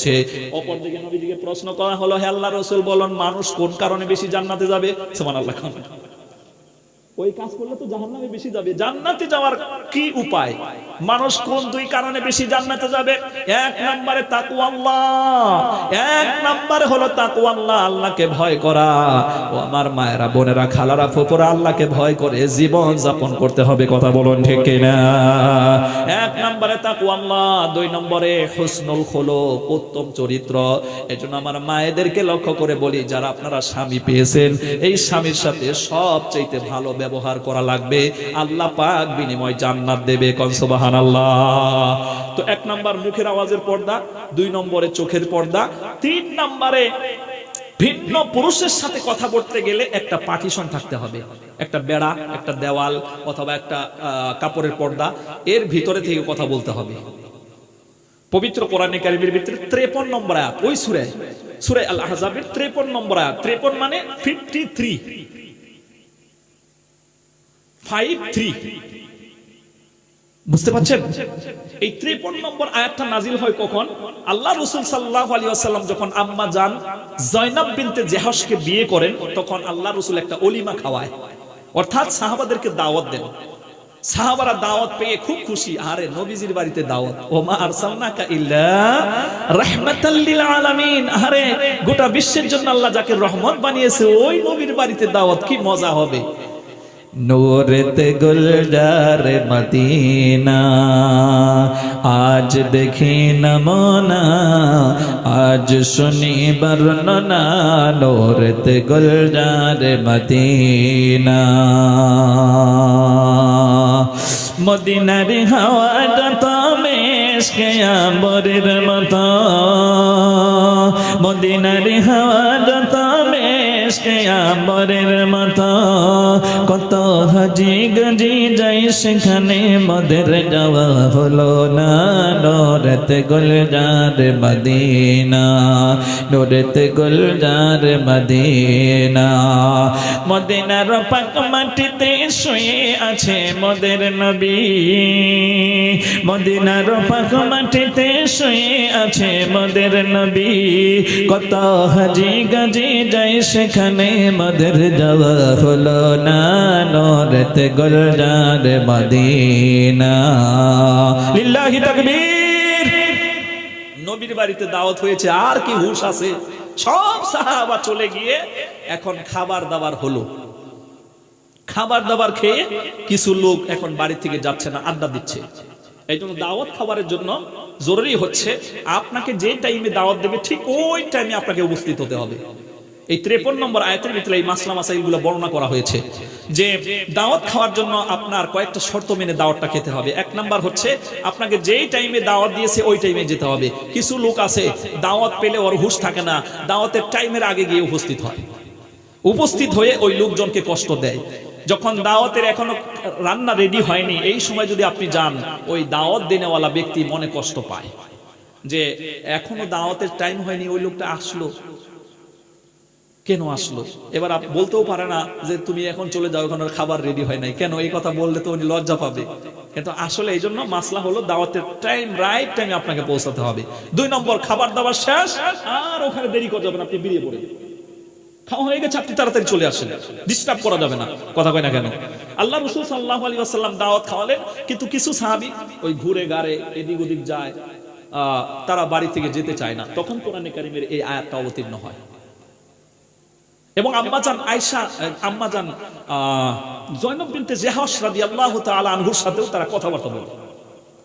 অপরদিকে নবীজিকে প্রশ্ন করা হলো, হে আল্লাহর রাসূল বলেন, মানুষ কোন কারণে বেশি জান্নাতে যাবে? সুবহানাল্লাহ। ওই কাজ করলে তো জাহান্নামে বেশি যাবে। জান্নাতে যাওয়ার কি উপায়? মানুষ কোন দুই কারণে বেশি জান্নাতে যাবে? এক নম্বরে তাকওয়াল্লাহ, এক নম্বরে হলো তাকওয়াল্লাহ, আল্লাহকে ভয় করা। ও আমার মায়েরা, বোনেরা, খালারা, ফুপুরা, আল্লাহকে ভয় করে জীবন যাপন করতে হবে। কথা বলুন ঠিক কিনা? এক নম্বরে তাকওয়াল্লাহ, দুই নম্বরে হুসনুল খুলুক, উত্তম চরিত্র। এজন্য আমার মায়েদেরকে লক্ষ্য করে বলি, যারা আপনারা স্বামী পেয়েছেন, এই স্বামীর সাথে সবচেয়ে ভালো ব্যবহার করা লাগবে। আল্লাহ পাক বিনিময় জান্নাত দেবে। কোন সুবহানাল্লাহ। তো এক নাম্বার মুখের আওয়াজের পর্দা, দুই নম্বরে চোখের পর্দা, তিন নম্বরে ভিন্ন পুরুষের সাথে কথা বলতে গেলে একটা পার্টিশন থাকতে হবে, একটা বেড়া, একটা দেওয়াল অথবা একটা কাপড়ের পর্দা, এর ভিতরে থেকে কথা বলতে হবে। পবিত্র কোরআনে কারীমের ভিতরে 53 নম্বর আয়াত, ওই সূরা আল আহজাবের 53 নম্বর আয়াত, 53 মানে 53, বুঝতে পারছেন? এই 53 নম্বর আয়াতটা নাজিল হয় কখন? আল্লাহ রাসূল সাল্লাল্লাহু আলাইহি ওয়াসাল্লাম যখন আম্মা জান যায়নাব বিনতে জাহশকে বিয়ে করেন, তখন আল্লাহ রাসূল একটা ওলিমা খাওয়ায়, অর্থাৎ সাহাবাদেরকে দাওয়াত দেন। সাহাবারা দাওয়াত পেয়ে খুব খুশি। আরে নবীজির বাড়িতে দাওয়াত, ওমা আরসালনাকা ইল্লা রাহমাতাল লিল আলামিন, আরে গোটা বিশ্বের জন্য আল্লাহ যাকে রহমত বানিয়েছে, ওই নবীর বাড়িতে দাওয়াত, কি মজা হবে। নূরেতে গুলজার মদিনা, আজ দেখি নমুনা, আজ শুনি বর্ণনা, নূরেতে গুলজার মদিনা। মদিনার হাওয়াটা তো মেশকে আম্বরের মতো, মদিনার হাওয়াটা তো মেশকে আম্বরের মতো, কত হাজি গজি যাই সেখানে মোদের যাওয়া হলো না। নূরেতে গুলজার মদিনা, নূরেতে গুলজার মদিনা। মদিনার পাক মাটিতে শুয়ে আছে মোদের নবী, মদিনার পাক মাটিতে শুয়ে আছে মোদের নবী, কত হাজি গাজি যাই সেখানে মোদের যাওয়া হলো না। নূরেতে গুলজার মদিনা। লিল্লাহি তাকবীর। নবীর বাড়িতে দাওয়াত হয়েছে, আর কি হুঁশ আছে? সব সাহাবা চলে গিয়ে এখন খাবার দাবার হলো। খাবার দাবার খেয়ে কিছু লোক এখন বাড়ি থেকে যাচ্ছে না, আড্ডা দিচ্ছে। এই জন্য দাওয়াত খাবারের জন্য জরুরি হচ্ছে আপনাকে যে টাইমে দাওয়াত দেবে ঠিক ওই টাইমে আপনাকে উপস্থিত হতে হবে। এই 53 নম্বর আয়াতের ভিতরে এই মাসলা মাসাইলগুলো বর্ণনা করা হয়েছে যে দাওয়াত খাওয়ার জন্য আপনার কয়েকটা শর্ত মেনে দাওয়াতটা খেতে হবে। এক নাম্বার হচ্ছে আপনাকে যেই টাইমে দাওয়াত দিয়েছে ওই টাইমে যেতে হবে। কিছু লোক আছে দাওয়াত পেলে ওর হুঁশ থাকে না, দাওয়াতের টাইমের আগে গিয়ে উপস্থিত হয়, উপস্থিত হয়ে ওই লোকজনকে কষ্ট দেয়। যখন দাওয়াতের এখনো রান্না রেডি হয়নি, এই সময় যদি আপনি যান, ওই দাওয়াত দেনেওয়ালা ব্যক্তি মনে কষ্ট পায় যে এখনো দাওয়াতের টাইম হয়নি, ওই লোকটা আসলো কেন আসলো। এবার বলতেও পারে না যে তুমি এখন চলে যাও, এখন খাবার রেডি হয় নাই কেন, এই কথা বললে তো উনি লজ্জা পাবে। কিন্তু আসলে এই জন্য মাসলা হলো দাওয়াতের টাইম, রাইট টাইমে আপনাকে পৌঁছাতে হবে। 2 নম্বর, খাবার দাবার শেষ, আর ওখানে দেরি করে যাবেন, আপনি বেরিয়ে পড়ে খাওয়া হয়ে গেছে, আপনি তাড়াতাড়ি চলে আসেন, ডিস্টার্ব করা যাবে না। কথা কয় না কেন? আল্লাহ রাসূল সাল্লাল্লাহু আলাইহি ওয়াসাল্লাম দাওয়াত খাওয়ালেন, কিন্তু কিছু সাহাবী ওই ঘুরে গাড়ে এদিক ওদিক যায়, তারা বাড়ি থেকে যেতে চায় না। তখন কোরআনে কারীমের এই আয়াতটা অবতীর্ণ হয় এবং আম্মাজান আয়েশা, আম্মাজান যায়নাব বিনতে জাহশ রাদিয়াল্লাহু তাআলা আনহুর সাথেও তারা কথাবার্তা বলে।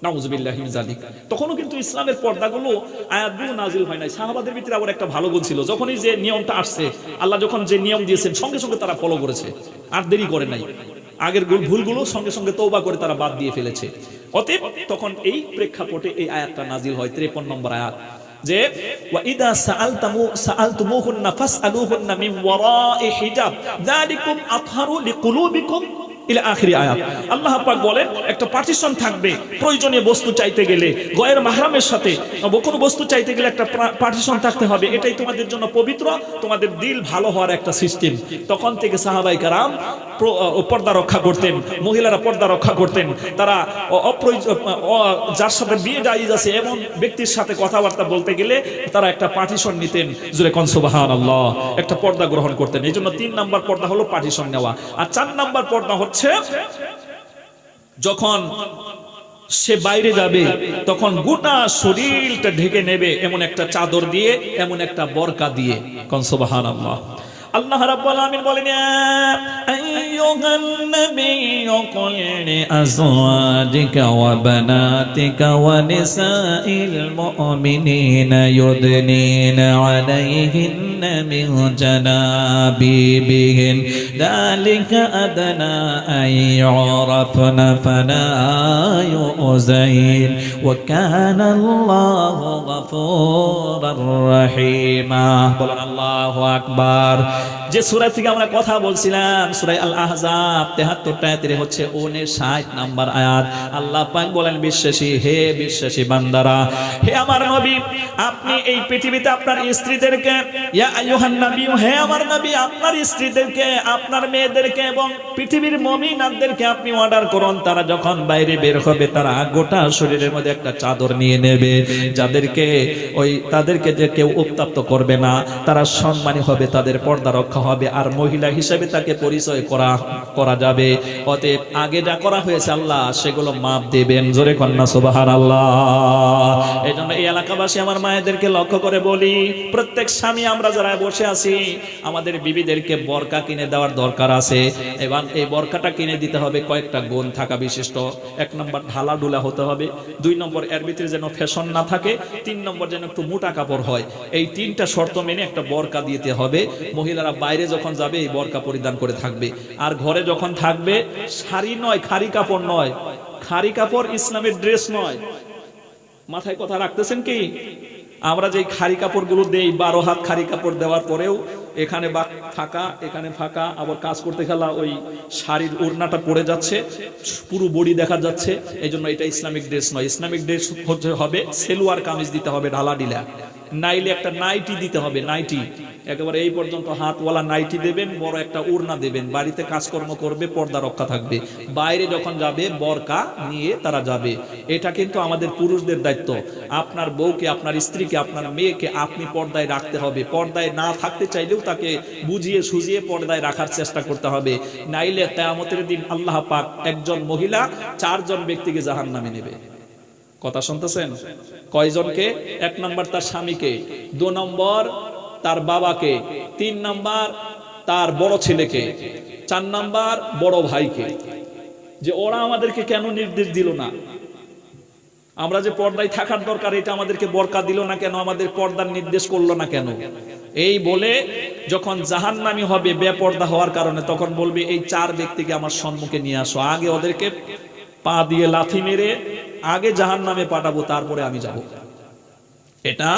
নাউযুবিল্লাহি মিন যালিক। তখনও কিন্তু ইসলামের পর্দাগুলো, আয়াতগুলো নাজিল হয় নাই। সাহাবাদের ভিতরে আবার একটা ভালো গুণ ছিল, যখনই যে নিয়মটা আসছে, আল্লাহ যখন যে নিয়ম দিয়েছেন সঙ্গে সঙ্গে তারা ফলো করেছে, আর দেরি করে নাই। আগের ভুলগুলো সঙ্গে সঙ্গে তওবা করে তারা বাদ দিয়ে ফেলেছে। অতএব তখন এই প্রেক্ষাপটে এই আয়াতটা নাজিল হয়, 53 নম্বর আয়াত, যে ওয়া ইদা সাআলতুমুহুন্না ফাসআলুহুন্না মিন ওয়ারাই হিজাব যালিকুম আতহারু লিকুলুবিকুম ইলা আখিরি আয়াত। আল্লাহ পাক বলেন একটা পার্টিশন থাকবে, প্রয়োজনীয় বস্তু চাইতে গেলে গয়ের মাহরামের সাথে কোনো বস্তু চাইতে গেলে একটা পার্টিশন থাকতে হবে, এটাই তোমাদের জন্য পবিত্র, তোমাদের দিল ভালো হওয়ার একটা সিস্টেম। তখন থেকে সাহাবায়ে কেরাম পর্দা রক্ষা করতেন, মহিলারা পর্দা রক্ষা করতেন। তারা যার সাথে বিয়ে জায়েজ আছে এমন ব্যক্তির সাথে কথাবার্তা বলতে গেলে তারা একটা পার্টিশন নিতেন, জোরে কোন সুবহানাল্লাহ, একটা পর্দা গ্রহণ করতেন। এই জন্য 3 নাম্বার পর্দা হলো পার্টিশন নেওয়া। আর 4 নাম্বার পর্দা হচ্ছে যখন সে বাইরে যাবে তখন গোটা শরীরটা ঢেকে নেবে এমন একটা চাদর দিয়ে, এমন একটা বরকা দিয়ে। কোন সুবহানাল্লাহ। আল্লাহ রাব্বুল আলামিন বলেন আইয়ুহান নাবিয়্যু কুল লিআজওয়াজিকা ওয়া বানাতিকা ওয়া নিসাইল মুমিনিনা ইউদনিনা আলাইহিন্না মিন জানাবিবিহিন যালিকা আদনা আইয়ুরাফনা ফালা ইউযাইন ওয়া কানা আল্লাহু গফুরার রহিমা। বলেন আল্লাহু আকবার। যে সূরা থেকে আমরা কথা বলছিলাম, সূরা আল আহজাব 73 আয়াতে হচ্ছে 59 নাম্বার আয়াত। আল্লাহ পাক বলেন বিশ্বাসী, হে বিশ্বাসী বান্দারা, হে আমার নবী, আপনি এই পৃথিবীতে আপনার স্ত্রীদেরকে, ইয়া আইয়ুহান নবী, হে আমার নবী, আপনার স্ত্রীদেরকে, আপনার মেয়েদেরকে এবং পৃথিবীর মুমিনাতদেরকে আপনি অর্ডার করুন, তারা যখন বাইরে বের হবে তারা গোটা শরীরের মধ্যে একটা চাদর নিয়ে নেবে, যাদেরকে তাদেরকে যে কেউ উত্তপ্ত করবে না, তারা সম্মানী হবে, তাদের পর্দা রক্ষা হবে, আর মহিলা হিসেবে তাকে পরিচয় করা যাবে। অতএব আগে যা করা হয়েছে আল্লাহ সেগুলো মাফ দেবেন, জোরে কন্যা সুবহানাল্লাহ। এই জন্য এই এলাকাবাসী আমার মায়েদেরকে লক্ষ্য করে বলি, প্রত্যেক স্বামী আমরা যারা বসে আছি আমাদের বিবিদেরকে বোরকা কিনে দেওয়ার দরকার আছে, এবং এই বোরকাটা কিনে দিতে হবে কয়েকটা গুণ থাকা বিশিষ্ট। 1 নম্বর ঢালা ডুলা হতে হবে, 2 নম্বর এর ভিতরে যেন ফ্যাশন না থাকে, 3 নম্বর যেন একটু মোটা কাপড় হয়। এই 3টা শর্ত মেনে একটা বোরকা দিতে হবে। মহিলারা বাইরে যখন যাবে এই বোরকা পরিধান করে থাকবে, আর ঘরে যখন থাকবে শাড়ি নয়, খাড়ি কাপড় নয়, খাড়ি কাপড় ইসলামের ড্রেস নয়। মাথায় কথা রাখতেছেন কি? আমরা যে খাড়ি কাপড়গুলো দেই, 12 হাত খাড়ি কাপড় দেওয়ার পরেও এখানে ফাঁকা, এখানে ফাঁকা, আবার কাজ করতে গেলে ওই শাড়ির ওড়নাটা পড়ে যাচ্ছে, পুরো বডি দেখা যাচ্ছে। এই জন্য এটা ইসলামিক ড্রেস নয়। ইসলামিক ড্রেস হবে সেলোয়ার কামিজ দিতে হবে ঢালা ঢিলা, নাইলে একটা নাইটি দিতে হবে, নাইটি একেবারে এই পর্যন্ত হাতওয়ালা নাইটি দেবেন, বড় একটা ওড়না দেবেন, বাড়িতে কাজকর্ম করবে, পর্দা রক্ষা থাকবে। বাইরে যখন যাবে বোরকা নিয়ে তারা যাবে। এটা কিন্তু আমাদের পুরুষদের দায়িত্ব। আপনার বউকে, আপনার স্ত্রীকে, আপনার মেয়েকে আপনি পর্দায় রাখতে হবে। পর্দায় না থাকতে চাইলেও তাকে বুঝিয়ে সুঝিয়ে পর্দায় রাখার চেষ্টা করতে হবে, নাইলে কিয়ামতের দিন আল্লাহ পাক একজন মহিলা 4 জন ব্যক্তিকে জাহান্নামে নেবে। কথা শুনতেছেন? কয়জনকে? 1 নম্বর তার স্বামীকে, 2 নম্বর তার বাবাকে, 3 নম্বর তার বড় ছেলেকে, 4 নম্বর বড় ভাইকে। যে ওরা আমাদেরকে কেন নির্দেশ দিল না? আমরা যে পর্দায় থাকার দরকার এটা আমাদেরকে বোরকা দিল না কেন? আমাদের পর্দার নির্দেশ করলো না কেন? এই বলে যখন জাহান্নামী হবে বেপর্দা হওয়ার কারণে, তখন বলবে এই 4 ব্যক্তিকে আমার সম্মুখে নিয়ে আসো, আগে ওদেরকে পা দিয়ে লাথি মেরে আগে জাহান্নামে পাঠাবো, তারপরে আমি যাব। এটা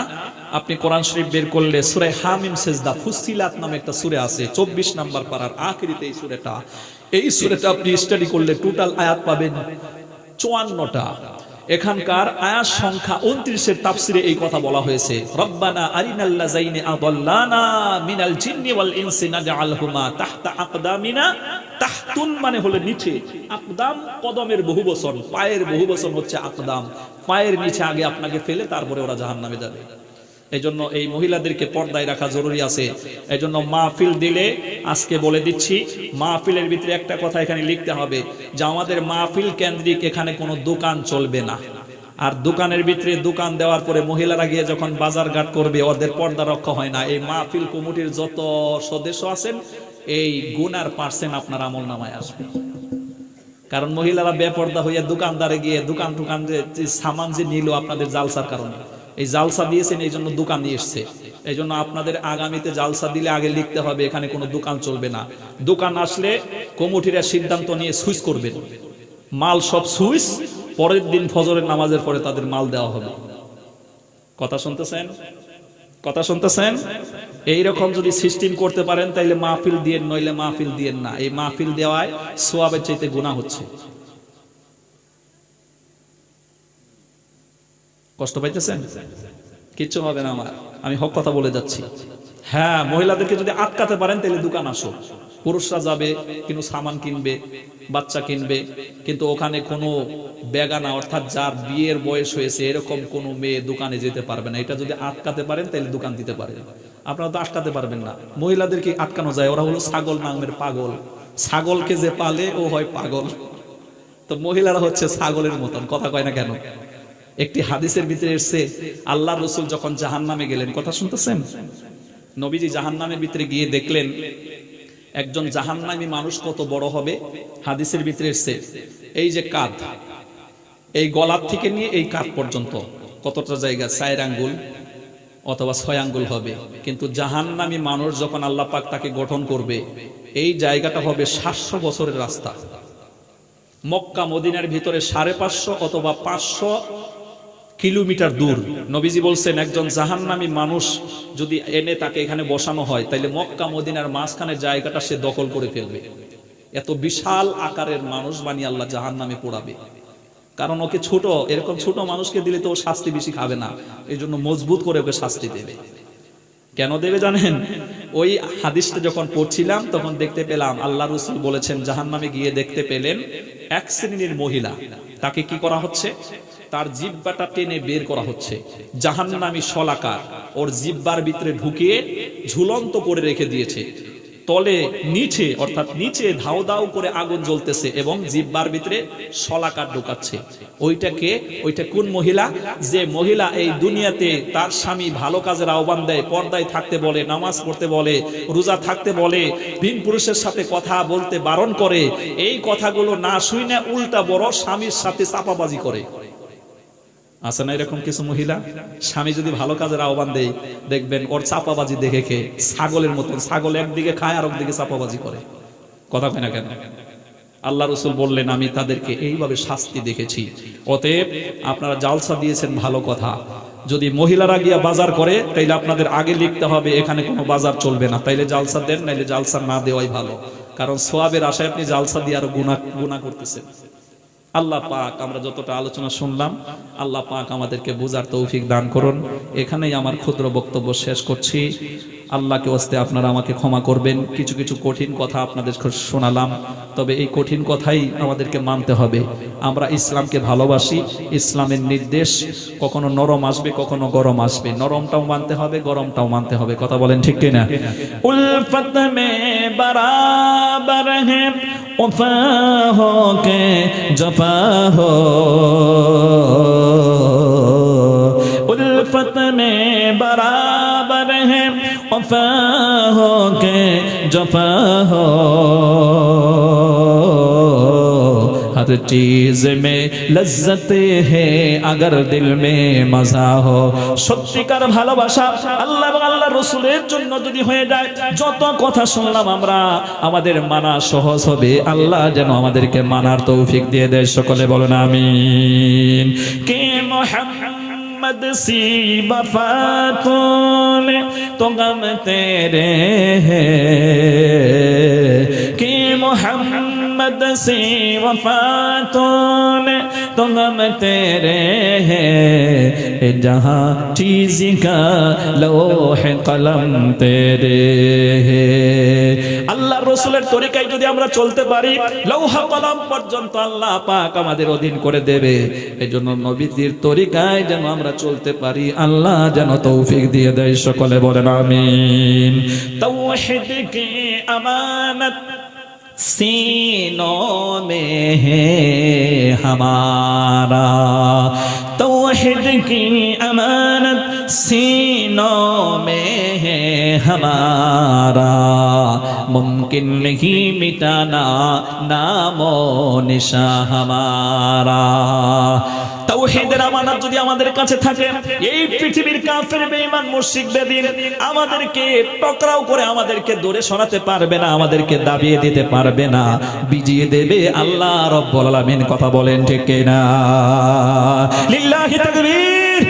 আপনি কোরআন শরীফ বের করলে সূরা হামিম সেজদা ফুসিলাত নামে একটা সূরা আছে, 24 নম্বর পারার আখিরিতে এই সূরাটা আপনি স্টাডি করলে টোটাল আয়াত পাবেন 54টা। এখানকার আয়াত সংখ্যা 29 এর তাফসিরে এই কথা বলা হয়েছে, রব্বানা আরিনাল্লাযাইনি আদাল্লানা মিনাল জিন্নি ওয়াল ইনসি নাজআলহুমা তাহতা আকদামিনা। তাহতুন মানে হলো নিচে, আকদাম কদমের বহুবচন, পায়ের বহুবচন হচ্ছে আকদাম। পায়ের নিচে আগে আপনাকে ফেলে তারপরে ওরা জাহান্নামে যাবে। এজন্য এই মহিলাদেরকে পর্দায় রাখা জরুরি আছে। এজন্য মাহফিল দিলে আজকে বলে দিচ্ছি, মাহফিলের ভিতরে একটা কথা এখানে লিখতে হবে যে আমাদের মাহফিল কেন্দ্রিক এখানে কোনো দোকান চলবে না। আর দোকানের ভিতরে দোকান দেওয়ার পরে মহিলারা গিয়ে যখন বাজার ঘাট করবে ওদের পর্দা রক্ষা হয় না। এই মাহফিল কমিটির যত সদস্য আছেন এই গুনার পার্সেন্ট আপনার আমল নামায় আসবে। কারণ মহিলারা বেপর্দা হইয়া দোকানদারে গিয়ে দোকান যে সামান যে নিল আপনাদের জালসার কারণে, এই জালসা দিয়েছেন এই জন্য দোকান নিয়ে এসছে। এই জন্য আপনাদের আগামীতে জালসা দিলে আগে লিখতে হবে এখানে কোনো দোকান চলবে না। দোকান আসলে কমিটিরা সিদ্ধান্ত নিয়ে সুইচ করবেন, মাল সব সুইচ, পরের দিন ফজরের নামাজের পরে তাদের মাল দেওয়া হবে। কথা শুনতেছেন? কথা শুনতেছেন? এইরকম যদি সিস্টেম করতে পারেন তাইলে মাহফিল দিয়েন, নইলে মাহফিল দিয়েন না। এই মাহফিল দেওয়ায় সোয়াবের চাইতে গুনাহ হচ্ছে। কষ্ট পাইতেছেন? কিচ্ছু হবে না আমার, আমি হক কথা বলে যাচ্ছি। হ্যাঁ, মহিলাদেরকে যদি আটকাতে পারেন তাহলে দোকান আসো, পুরুষরা যাবে কিন্তু সামান কিনবে, বাচ্চা কিনবে, কিন্তু ওখানে কোনো বেগানা অর্থাৎ যার বিয়ের বয়স হয়েছে এরকম কোনো মেয়ে দোকানে যেতে পারবে না। এটা যদি আটকাতে পারেন তাহলে দোকান দিতে পারেন। আপনারা তো আটকাতে পারবেন না। মহিলাদেরকে আটকানো যায়, ওরা হলো ছাগল নামের পাগল। ছাগলকে যে পালে ও হয় পাগল, তো মহিলারা হচ্ছে ছাগলের মতন। কথা কয় না কেন? একটি হাদিসের ভিতরে এসেছে আল্লাহ রসুল যখন জাহান্নামে গেলেন, কথা শুনতেছেন, নবীজি জাহান্নামের ভিতরে গিয়ে দেখলেন একজন জাহান্নামী মানুষ কত বড় হবে। হাদিসের ভিতরে এসেছে এই যে কাঁধ, এই গলার থেকে নিয়ে এই কাঁধ পর্যন্ত কতটা জায়গা, 4 আঙ্গুল অথবা 6 আঙ্গুল হবে। কিন্তু জাহান্নামী মানুষ যখন আল্লাহ পাক তাকে গঠন করবে, এই জায়গাটা হবে 700 বছরের রাস্তা। মক্কা মদিনার ভিতরে 550 অথবা 500 কিলোমিটার দূর। নবীজি বলছেন একজন জাহান্নামী মানুষ যদি এনে তাকে এখানে বসানো হয় তাহলে মক্কা মদিনার মাঝখানে জায়গাটা সে দখল করে ফেলবে। এত বিশাল আকারের মানুষ বানিয়ে আল্লাহ জাহান্নামে পোড়াবে। কারণ ওকে ছোট, এরকম ছোট মানুষকে দিলে তো ও শাস্তি বেশি খাবে না, এই জন্য মজবুত করে ওকে শাস্তি দেবে। কেন দেবে জানেন? ওই হাদিসটা যখন পড়ছিলাম তখন দেখতে পেলাম আল্লাহ রাসূল বলেছেন জাহান্নামে গিয়ে দেখতে পেলেন এক শ্রেণীর মহিলা, তাকে কি করা হচ্ছে, তার জিহ্বাটা টেনে বের করা হচ্ছে। জাহান্নামী শলাকা ওর জিহ্বার ভিতরে ঢুকিয়ে ঝুলন্ত করে রেখে দিয়েছে। তলে নিচে অর্থাৎ নিচে ধাউ ধাউ করে আগুন জ্বলতেছে এবং জিহ্বার ভিতরে শলাকা ঢোকাচ্ছে। ওইটা কোন মহিলা? যে মহিলা এই দুনিয়াতে তার স্বামী ভালো কাজের আহ্বান দেয়, পর্দায় থাকতে বলে, নামাজ পড়তে বলে, রোজা থাকতে বলে, ভিন পুরুষের সাথে কথা বলতে বারণ করে, এই কথাগুলো না শুনে উল্টা বড় স্বামীর সাথে চাপাবাজি করে। আছে না এরকম কিছু মহিলা? স্বামী যদি ভালো কাজের আহ্বান দেয় দেখবেন ওর চাপাবাজি দেখে কে ছাগলের মতন, ছাগল একদিকে খায় আর একদিকে চাপাবাজি করে। কথা কয় না কেন? আল্লাহ রাসূল বললেন আমি তাদেরকে এইভাবে শাস্তি দেখেছি। অতএব আপনারা জালসা দিয়েছেন ভালো কথা, যদি মহিলারা গিয়া বাজার করে তাইলে আপনাদের আগে লিখতে হবে এখানে কোনো বাজার চলবে না, তাইলে জালসা দেন, নাইলে জালসা না দেওয়াই ভালো। কারণ সোয়াবের আশায় আপনি জালসা দিয়ে আরো গুনাহ করতেছেন। আল্লাহ পাক আমরা যতটা আলোচনা শুনলাম, আল্লাহ পাক আমাদেরকে বুঝার তৌফিক দান করুন। এখানেই আমার ক্ষুদ্র বক্তব্য শেষ করছি। আল্লাহকে ওয়াস্তে আপনারা আমাকে ক্ষমা করবেন। কিছু কিছু কঠিন কথা আপনাদের শোনালাম, তবে এই কঠিন কথাই আমাদেরকে মানতে হবে। আমরা ইসলামকে ভালোবাসি, ইসলামের নির্দেশ কখনো নরম আসবে কখনো গরম আসবে, নরমটাও মানতে হবে গরমটাও মানতে হবে। কথা বলেন ঠিক কিনা? উলফত মে বরাবর হ্যাঁ वफा हो के जफा हो, उल्फत में बराबर है वफा हो के जफा हो, हर चीज में लज्जत है अगर दिल में मजा हो। সত্যিকার ভালোবাসা আল্লাহ এবং আল্লাহর রাসূলের জন্য যদি হয়ে যায়, যত কথা শুনলাম আমরা আমাদের মানা সহজ হবে। আল্লাহ যেন আমাদেরকে মানার তৌফিক দিয়ে দেয়। সকলে বলেন আমিন। কে মোহাম্মদ সি वफा तूने तो गम तेरे के मोहम्मद से वफा तूने तो गम तेरे है, जहाँ चीज का लोहे कलम तेरे है। আল্লাহ রাসূলের তরিকায় যদি আমরা চলতে পারি লৌহ কলম পর্যন্ত আল্লাহ পাক আমাদের অধীন করে দেবে। এজন্য নবীজির তরিকায় যেন আমরা চলতে পারি, আল্লাহ যেন তৌফিক দিয়ে দেয়। সকলে বলেন আমিন। তাওহীদ কি আমানত सीनों में है हमारा, तौहीद की अमानत सीनों में है हमारा, मुमकिन नहीं मिटाना नामो निशा हमारा। তাওহীদের আমানত যদি আমাদের কাছে থাকে, এই পৃথিবীর কাফের বেঈমান মুশরিক বেদিন আমাদেরকে টকরাও করে আমাদেরকে দূরে সরাতে পারবে না, আমাদেরকে দাবিয়ে দিতে পারবে না, বিজিয়ে দেবে আল্লাহ রাব্বুল আলামিন। কথা বলেন ঠিক কিনা? লিল্লাহি তাকবীর।